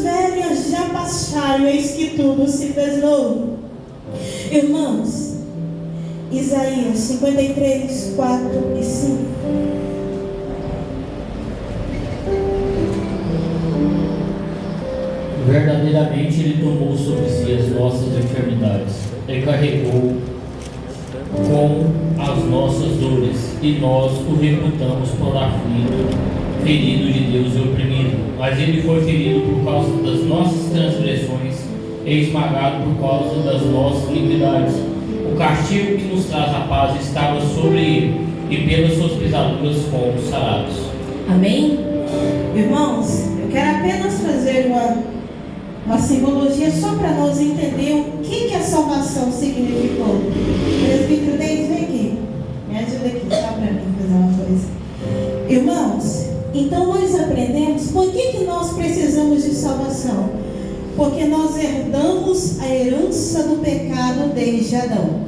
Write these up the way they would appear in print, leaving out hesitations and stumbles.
velhas já passaram, eis que tudo se fez novo. Irmãos, Isaías 53, 4 e 5. Verdadeiramente Ele tomou sobre si as nossas enfermidades e carregou com as nossas dores, e nós o reputamos por aflito, ferido de Deus e oprimido. Mas Ele foi ferido por causa das nossas transgressões e esmagado por causa das nossas iniquidades. O castigo que nos traz a paz estava sobre Ele, e pelas suas pisaduras fomos sarados. Amém? Irmãos, eu quero apenas fazer uma simbologia só para nós entender o que a salvação significou. Presbítero Deis, vem aqui. Me ajuda aqui, só para mim fazer uma coisa. Irmãos, então nós aprendemos por que nós precisamos de salvação. Porque nós herdamos a herança do pecado desde Adão.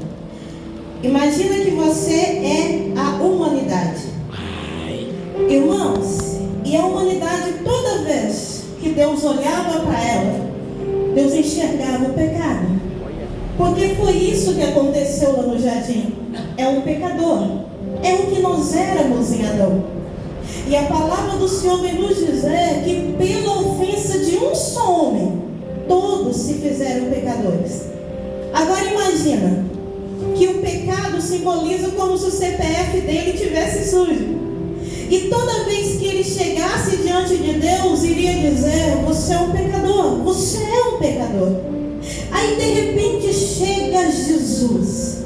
Imagina que você é a humanidade. Irmãos, e a humanidade, toda vez que Deus olhava para ela, Deus enxergava o pecado. Porque foi isso que aconteceu lá no jardim. É um pecador. É o que nós éramos em Adão. E a palavra do Senhor vem nos dizer que pela ofensa de um só homem, todos se fizeram pecadores. Agora imagina que o pecado simboliza como se o CPF dele tivesse sujo. E toda vez que ele chegasse diante de Deus, iria dizer: você é um pecador, você é um pecador. Aí de repente chega Jesus.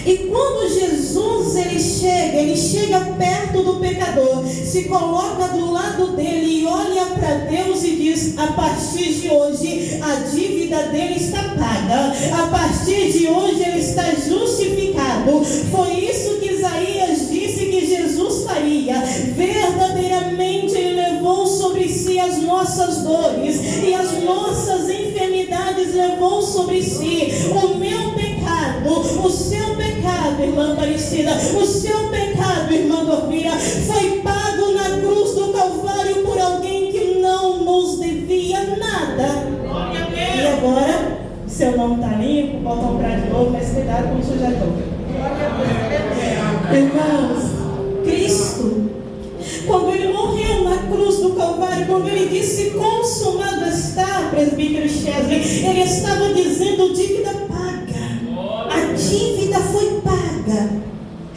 E quando Jesus ele chega perto do pecador, se coloca do lado dele e olha para Deus e diz: a partir de hoje a dívida dele está paga, a partir de hoje ele está justificado. Foi isso que Isaías disse que Jesus faria. Verdadeiramente ele levou sobre si as nossas dores e as nossas enfermidades levou sobre si. O meu pecado, o seu pecado, irmã Aparecida, o seu pecado, irmã Dorvira, foi pago na cruz do Calvário por alguém que não nos devia nada. E agora, o seu nome está limpo, pode comprar de novo, mas cuidado com o sujador. Irmãos, Cristo, quando ele morreu na cruz do Calvário, quando ele disse consumado está, presbítero Chesley, ele estava dizendo dívida paga. A dívida foi paga.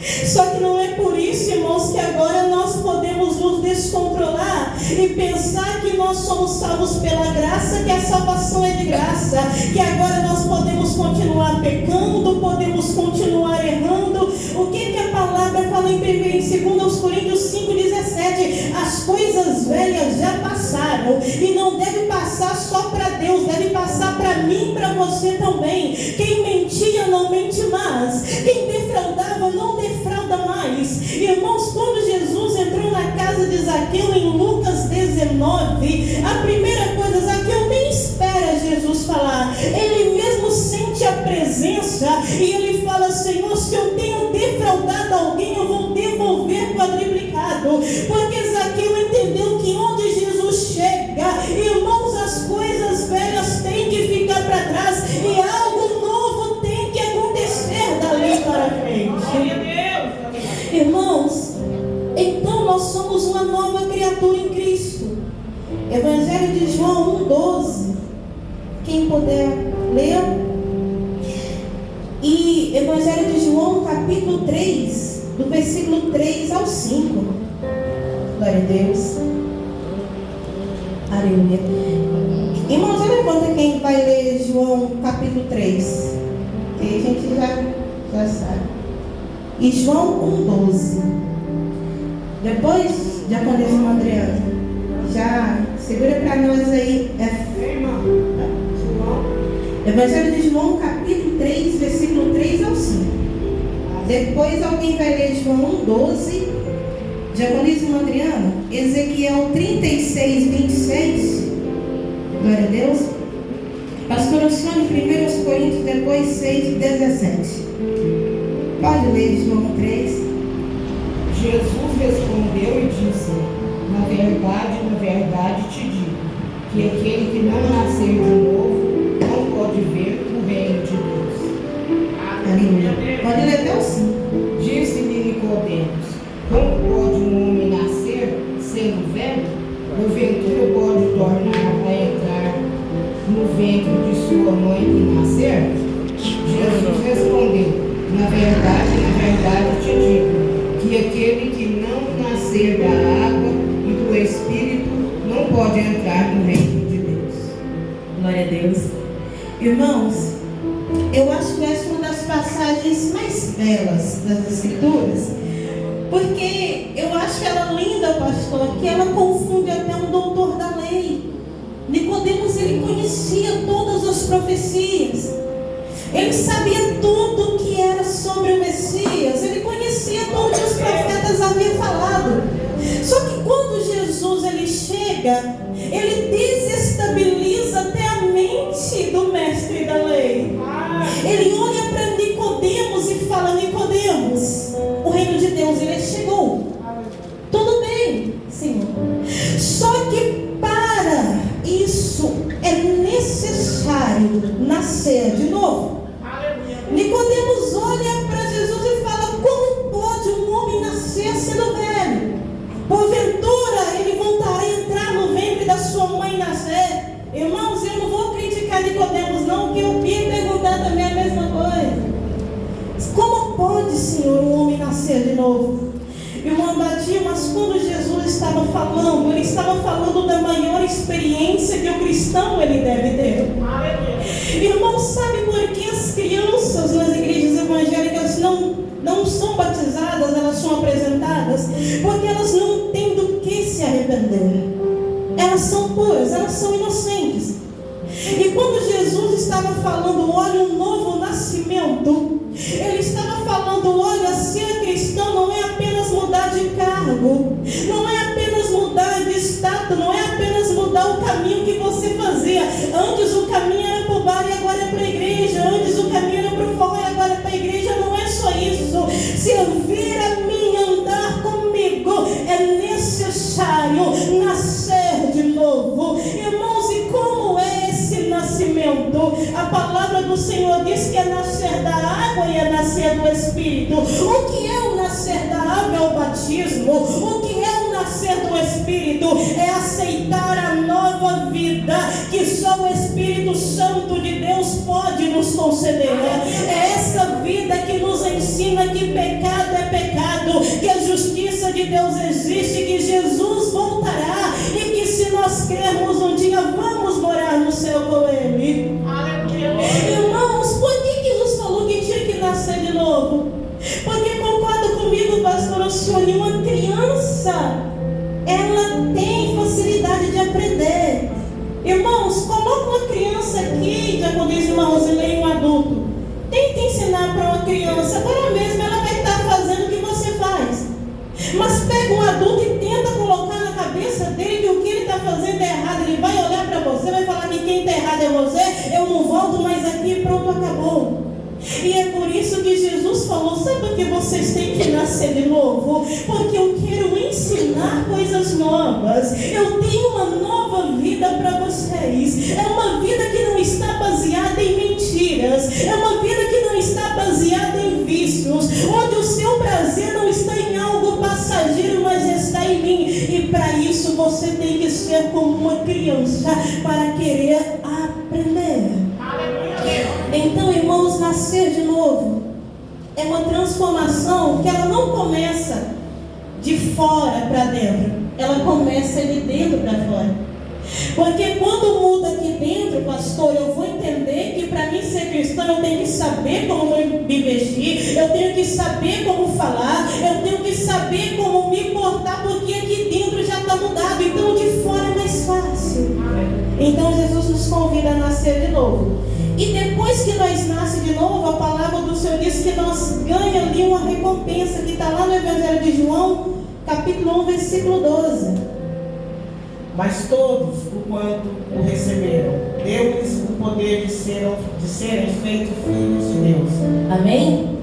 Só que não é por isso, irmãos, que agora nós podemos nos descontrolar e pensar que nós somos salvos pela graça, que a salvação é de graça, que agora nós podemos continuar pecando, podemos continuar errando. O que a palavra fala em 2 Coríntios 5,17? As coisas velhas já passaram, e não deve passar só para Deus, deve passar para mim e para você também. Quem mentia não mente mais, quem defraudava não defrauda mais. Irmãos, quando Jesus entrou na casa de Zaqueu em Lucas 19, a primeira coisa, Zaqueu nem espera Jesus falar, ele mesmo sente a presença e ele fala: Senhor, se eu tenho defraudado alguém, eu vou devolver quadriplicado. Porque Zaqueu entendeu que onde Jesus chega, irmãos, as coisas velhas têm que ficar para trás e algo novo tem que acontecer dali para frente. Irmãos, então nós somos uma nova criatura em Cristo. Evangelho de João 1,12. Quem puder ler. E Evangelho de João, capítulo 3, do versículo 3 ao 5. Glória a Deus. Aleluia. Irmãos, levanta quem vai ler João capítulo 3, que a gente já sabe. E João 1,12. Depois, já quando esse irmão Adriano, já segura para nós aí. Evangelho de João capítulo 3, versículo 3 ao 5. Depois alguém vai ler João 1,12. Diaconismo Adriano, Ezequiel 36, 26. Glória a Deus. Pastor Ossônio, 1 Coríntios, depois 6, 17. Pode ler João 3. Jesus respondeu e disse: na verdade te digo, que aquele que não nascer de novo não pode ver o reino de Deus. Aleluia. Pode ler até o 5. Disse-lhe Nicodemos: como pode um homem nascer sendo velho? Porventura pode tornar a entrar no ventre de sua mãe e nascer? Jesus respondeu: na verdade te digo, que aquele que não nascer da água e do Espírito não pode entrar no reino de Deus. Glória a Deus. Irmãos, eu acho que essa é uma das passagens mais belas das Escrituras, porque eu acho ela linda, pastor, que ela confunde até um doutor da lei. Nicodemos, ele conhecia todas as profecias, ele sabia tudo que era sobre o Messias, ele conhecia tudo que os profetas haviam falado. Só que quando Jesus ele chega, ele desestabiliza até a mente do mestre da lei. Ele olha para Nicodemos e fala: Nicodemos, o reino de Deus ele chegou. Tudo bem, Senhor. Só que para isso é necessário nascer de novo. Nicodemos olha para Jesus e fala: como pode um homem nascer sendo velho? Porventura ele voltará a entrar no ventre da sua mãe e nascer? Irmãos, eu não vou criticar Nicodemos não, porque eu ia perguntar também a mesma coisa. Como pode, Senhor, um homem nascer de novo? Irmão Badia, mas quando Jesus estava falando, ele estava falando da maior experiência que o cristão ele deve ter. Irmão, sabe por que as crianças nas igrejas evangélicas não são batizadas, elas são apresentadas? Porque elas não têm do que se arrepender. Elas são puras, elas são inocentes. E quando Jesus estava falando, olha, um novo nascimento, ele estava falando, olha, ser cristão não é apenas mudar de cargo, não é apenas mudar de status, não é apenas mudar o caminho que você fazia. Antes o caminho era para o bar e agora é para a igreja. Antes o caminho era para o forró e agora é para a igreja. Não é só isso. Servir a mim, andar comigo, é necessário nascer de novo. Irmãos, e como é esse nascimento? A palavra do Senhor diz que é nascer da água e é nascer do Espírito. O que é o nascer da água? É o batismo. O que é o nascer do Espírito? É aceitar a nova vida que só o Espírito Santo de Deus pode nos conceder. É essa vida que nos ensina que pecado é pecado, que a justiça de Deus existe, que Jesus voltará e que se nós crermos um dia vamos morar no céu com Ele. Irmãos, por que Jesus falou que tinha que nascer de novo? Porque concorda comigo, pastor Alcione, uma criança, ela tem facilidade de aprender. Irmãos, coloca uma criança aqui, já como diz uma Rosilene, um adulto. Tenta ensinar para uma criança, agora mesmo ela vai estar fazendo o que você faz. Mas pega um adulto e tenta colocar na cabeça dele que o que ele está fazendo é errado. Ele vai olhar para você, vai falar que quem está errado é você, eu não volto mais aqui, pronto, acabou. E é por isso que Jesus falou, sabe por que vocês têm que nascer de novo? Porque eu quero ensinar coisas novas. Eu tenho uma nova vida para vocês. É uma vida que não está baseada em mentiras. É uma vida que não está baseada em vícios. Onde o seu prazer não está em algo passageiro, mas está em mim. E para isso você tem que ser como uma criança para querer aprender. Então, irmãos, nascer de novo é uma transformação que ela não começa de fora para dentro, ela começa de dentro para fora. Porque quando muda aqui dentro, pastor, eu vou entender que para mim ser cristão eu tenho que saber como me vestir, eu tenho que saber como falar, eu tenho que saber como me portar, porque aqui dentro já está mudado, então de fora é mais fácil. Então Jesus nos convida a nascer de novo. E depois que nós nascemos de novo, a palavra do Senhor diz que nós ganhamos ali uma recompensa, que está lá no Evangelho de João, capítulo 1, versículo 12. Mas todos, o quanto o receberam, deu-lhes o poder de serem feitos filhos de Deus. Amém?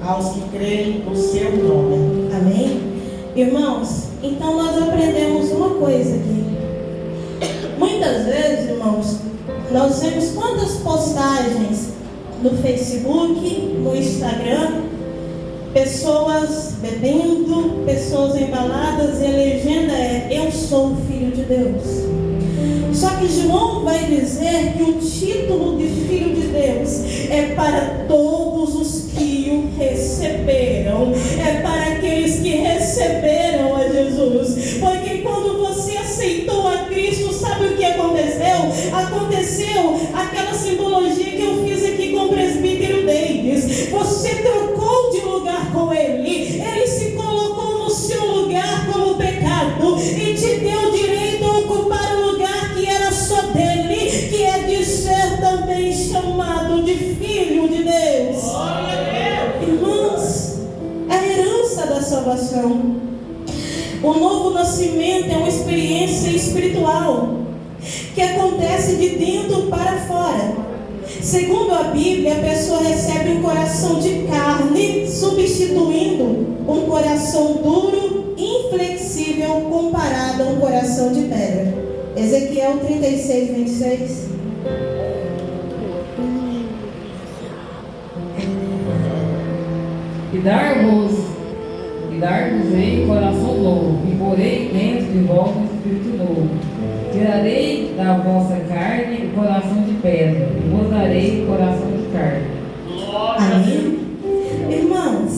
Aos que creem no seu nome. Amém? Irmãos, então nós aprendemos uma coisa aqui. Muitas vezes nós vemos quantas postagens no Facebook, no Instagram, pessoas bebendo, pessoas embaladas, e a legenda é: eu sou o Filho de Deus. Só que João vai dizer que o título de Filho de Deus é para todos os que o receberam, é para aqueles que receberam a Jesus. Porque quando você aceitou a Cristo, sabe o que aconteceu? Aconteceu aquela simbologia que eu fiz aqui com o presbítero Davis. Você trocou de lugar com Ele, Ele se colocou no seu lugar como pecado e te deu direito a ocupar o lugar que era só dele, que é de ser também chamado de Filho de Deus. Irmãos, a herança da salvação. O novo nascimento é uma experiência espiritual que acontece de dentro para fora. Segundo a Bíblia, a pessoa recebe um coração de carne, substituindo um coração duro, inflexível, comparado a um coração de pedra. Ezequiel 36, 26. E dar-vos-ei coração novo, e porei dentro de vós um espírito novo. Tirarei da vossa carne o coração de pedra, e vos darei o coração de carne. Amém? Irmãos,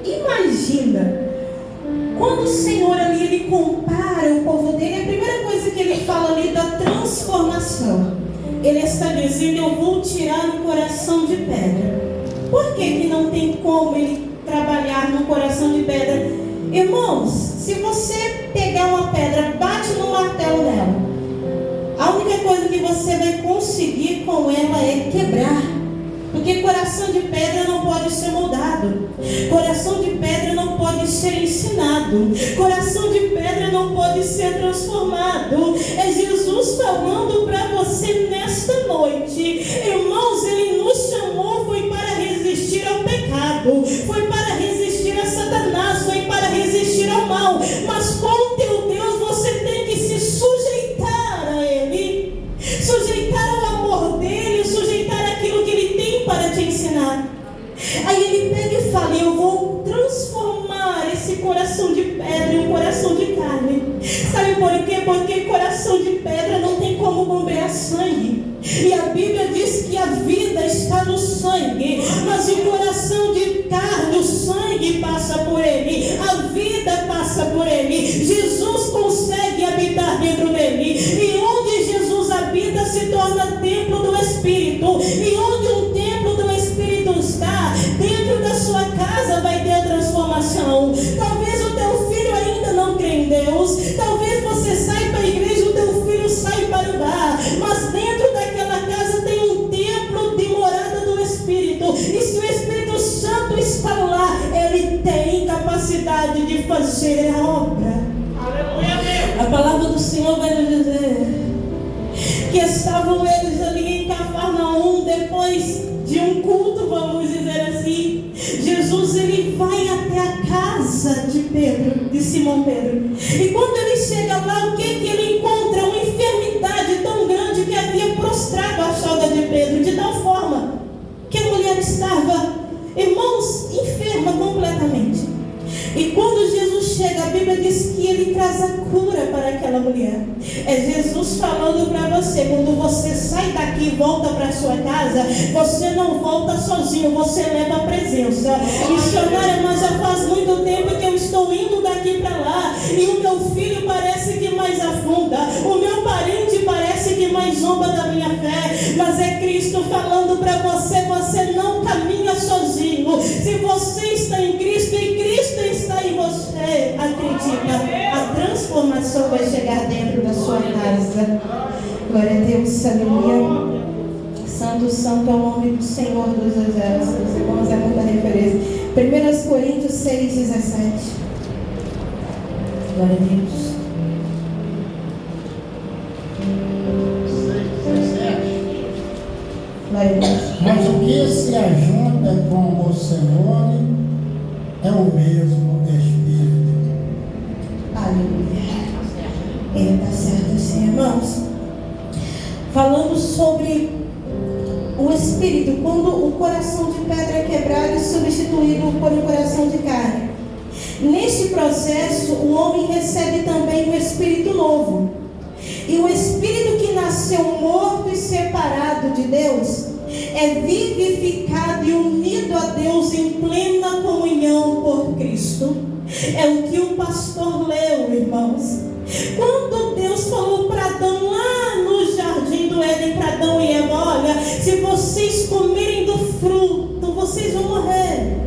imagina, quando o Senhor ali, Ele compara o povo dele, a primeira coisa que Ele fala ali da transformação. Ele está dizendo: eu vou tirar o coração de pedra. Por que não tem como Ele trabalhar no coração de pedra? Irmãos, se você pegar uma pedra, bate no martelo nela, a única coisa que você vai conseguir com ela é quebrar. Porque coração de pedra não pode ser moldado, coração de pedra não pode ser ensinado, coração de pedra não pode ser transformado. É Jesus falando para você nesta noite. Irmãos, Ele nos chamou, foi para resistir ao pecado, foi para resistir a Satanás, foi para resistir ao mal. Mas com o teu Deus você tem que se sujeitar a Ele, sujeitar ao amor dEle, sujeitar aquilo que Ele tem para te ensinar. Aí Ele pega e fala: eu vou transformar esse coração de pedra em um coração de carne. Sabe por quê? Porque coração de pedra não tem como bombear sangue. E a Bíblia diz que a vida está no sangue, mas o coração de carne, o sangue passa por ele, a vida passa por ele. Jesus consegue habitar dentro dele, e onde Jesus habita se torna templo do Espírito. E onde o templo do Espírito está, dentro da sua casa vai ter a transformação. Talvez o teu filho ainda não crê em Deus, talvez você saia para a igreja e o teu filho sai para o bar, mas dentro daquela casa tem um templo de morada do Espírito. E se o Espírito Santo está lá, ele tem capacidade de fazer a obra. A palavra do Senhor vai nos dizer que estavam eles ali em Cafarnaum, depois de um culto, vamos dizer assim. Jesus, ele vai até a casa de Pedro, de Simão Pedro. E quando ele chega lá, o que ele encontra? Uma enfermidade tão grande que havia prostrado a sogra de Pedro, de tal forma que a mulher estava, irmãos, enferma completamente. E quando Jesus chega, a Bíblia diz que ele traz a cura para aquela mulher. É Jesus falando para você: quando você sai daqui e volta para sua casa, você não volta sozinho, você leva a presença. Missionária, mas já faz muito tempo que eu estou indo daqui para lá, e o meu filho parece que mais afunda, o meu parente parece que mais zomba da minha fé. Mas é Cristo falando para você: você não caminha sozinho. Se você está em Cristo e Cristo está em você, acredita, a transformação vai chegar dentro da sua casa. Glória a Deus, aleluia. Santo, santo é o nome do Senhor dos exércitos. Irmãos, é muita referência. 1 Coríntios 6, 17. Glória a Deus. 6:17. Glória a Deus. Mas o que se ajunta com o Senhor é o mesmo Espírito. Aleluia. Ele está certo, sim, irmãos. falando sobre o Espírito, quando o coração de pedra é quebrado e substituído por um coração de carne. Neste processo, o homem recebe também um Espírito novo. E o Espírito que nasceu morto e separado de Deus é vivificado e unido a Deus em plena comunhão por Cristo. É o que o pastor leu, irmãos. Quando Deus falou para Adão lá no jardim do Éden, para Adão e Eva: olha, se vocês comerem do fruto, vocês vão morrer.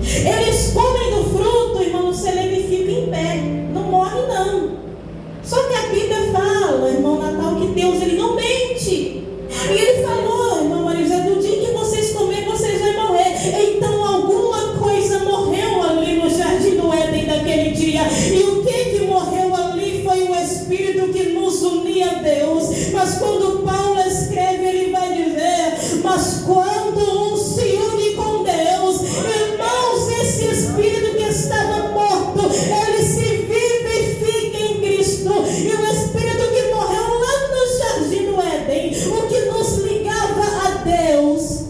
Eles comem do fruto, irmão, você lembra e fica em pé, não morre não. Só que a Bíblia fala, irmão Natal, que Deus, ele não mente. E ele falou, irmão Maria, do dia que vocês comerem, vocês vão morrer. Então alguma coisa morreu ali no jardim do Éden daquele dia. E o que morreu ali foi o Espírito que nos unia a Deus. Mas quando Paulo escreve, ele vai dizer: mas quando um se une com Deus, irmãos, esse Espírito que estava morto, ele se vivifica em Cristo. E o Espírito que morreu lá no jardim do Éden, o que nos ligava a Deus,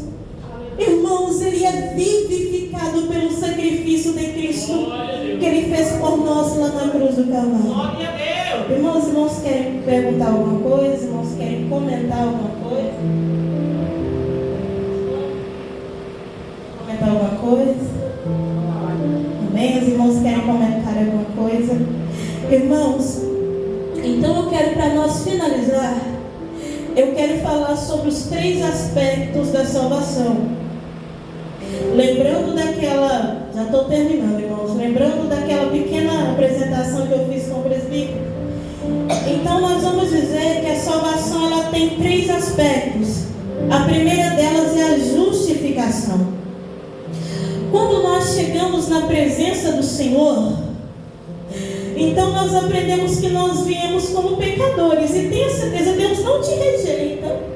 irmãos, ele é vivificado pelo sacrifício de Cristo que ele fez por nós lá na cruz do Calvário. Irmãos querem perguntar alguma coisa? Irmãos querem comentar alguma coisa? Comentar alguma coisa? Amém? Os irmãos querem comentar alguma coisa? Irmãos, então eu quero, para nós finalizar, eu quero falar sobre os 3 aspectos da salvação. Lembrando daquela, já estou terminando, irmãos, lembrando daquela pequena apresentação que eu fiz com o presbítero. Então nós vamos dizer que a salvação, ela tem 3 aspectos. A primeira delas é a justificação. Quando nós chegamos na presença do Senhor, então nós aprendemos que nós viemos como pecadores. E tenha certeza, Deus não te rejeita.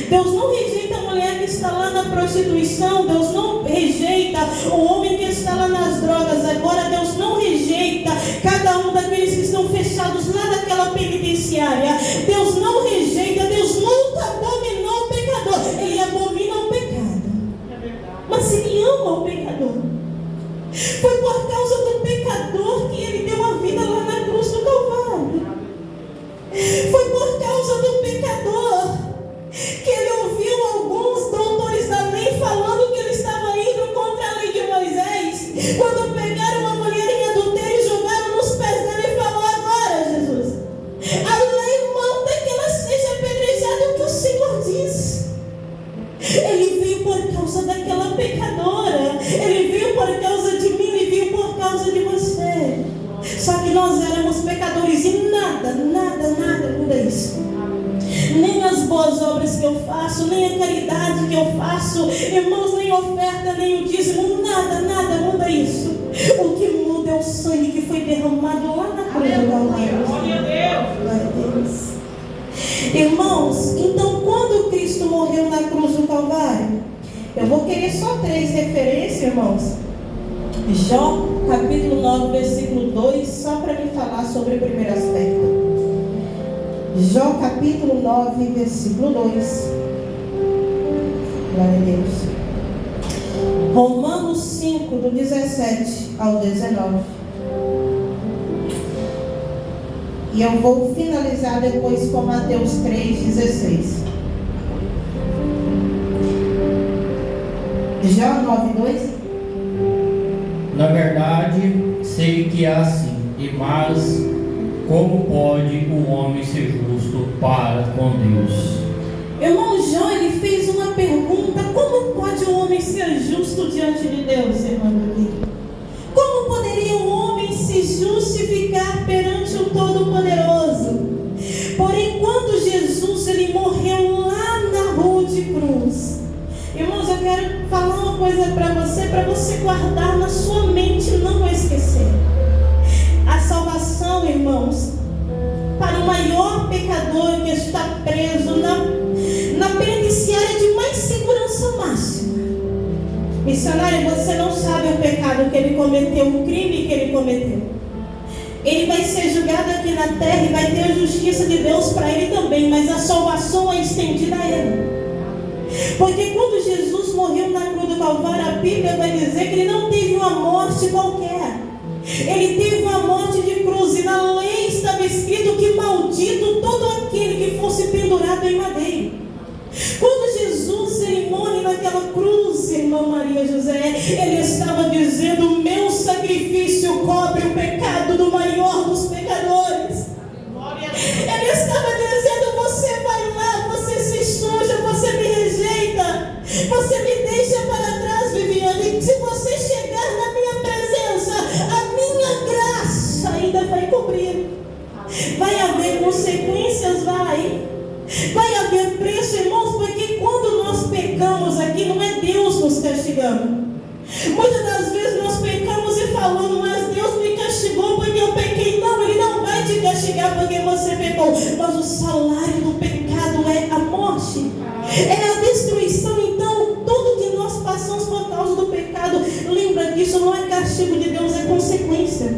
Deus não rejeita a mulher que está lá na prostituição. Deus não rejeita o homem que está lá nas drogas agora. Deus não rejeita cada um daqueles que estão fechados lá naquela penitenciária. Deus não rejeita. Deus nunca abominou o pecador. Ele abomina o pecado, mas Ele ama o pecador. Foi por causa do pecador que Ele deu a vida lá na cruz do Calvário. Foi por causa do pecador que Ele ouviu alguns doutores da lei falando que Ele estava indo contra a lei de Moisés, quando pegaram uma mulher em adultério e jogaram nos pés dele e falou: agora, Jesus, a lei manda que ela seja apedrejada, o que o Senhor diz. Ele veio por causa daquela pecadora, Ele veio por causa de mim, Ele veio por causa de você. Só que nós éramos pecadores e nada muda isso. Nem as boas obras que eu faço, nem a caridade que eu faço, irmãos, nem a oferta, nem o dízimo, nada muda isso. O que muda é o sangue que foi derramado lá na cruz do Calvário. Glória a Deus. Irmãos, então quando Cristo morreu na cruz do Calvário, eu vou querer só 3 referências, irmãos. Jó, capítulo 9, versículo 2, só para me falar sobre o primeiro aspecto. Jó capítulo 9, versículo 2. Glória a Deus. Romanos 5, do 17 ao 19. E eu vou finalizar depois com Mateus 3, 16. Jó 9, 2. Na verdade, sei que é assim, mas como pode o homem ser justo para com Deus? Irmão Jó, ele fez uma pergunta: como pode o homem ser justo diante de Deus, irmão Davi? Como poderia o homem se justificar perante o Todo-Poderoso? Porém, quando Jesus, ele morreu lá na rude cruz, irmãos, eu quero falar uma coisa para você guardar na sua mente e não esquecer. A salvação, irmãos, para o maior pecador que está preso na penitenciária de mais segurança máxima. Missionário, você não sabe o pecado que ele cometeu, o crime que ele cometeu. Ele vai ser julgado aqui na terra e vai ter a justiça de Deus para ele também, mas a salvação estendida a Ele. Porque quando Jesus morreu na cruz do Calvário, a Bíblia vai dizer que Ele não teve uma morte qualquer. Ele teve uma morte de cruz. E na lei estava escrito que maldito todo aquele que fosse pendurado em madeiro. Quando Jesus ele morre naquela cruz, irmã Maria José, Ele estava dizendo: o meu sacrifício cobre o pecado do maior dos pecadores. Ele estava dizendo: você vai lá, você se suja, você me rejeita, você me deixa para trás, Viviane. Se você chegar na minha presença, a minha graça ainda vai cobrir. Vai haver consequências, vai haver preço, irmãos, porque quando nós pecamos aqui, não é Deus nos castigando. Muitas das vezes nós pecamos e falamos: mas Deus me castigou porque eu pequei. Não, Ele não vai te castigar porque você pecou. Mas o salário do pecado é a morte, é a destruição. Então, tudo que nós passamos por causa do pecado, lembra que isso não é castigo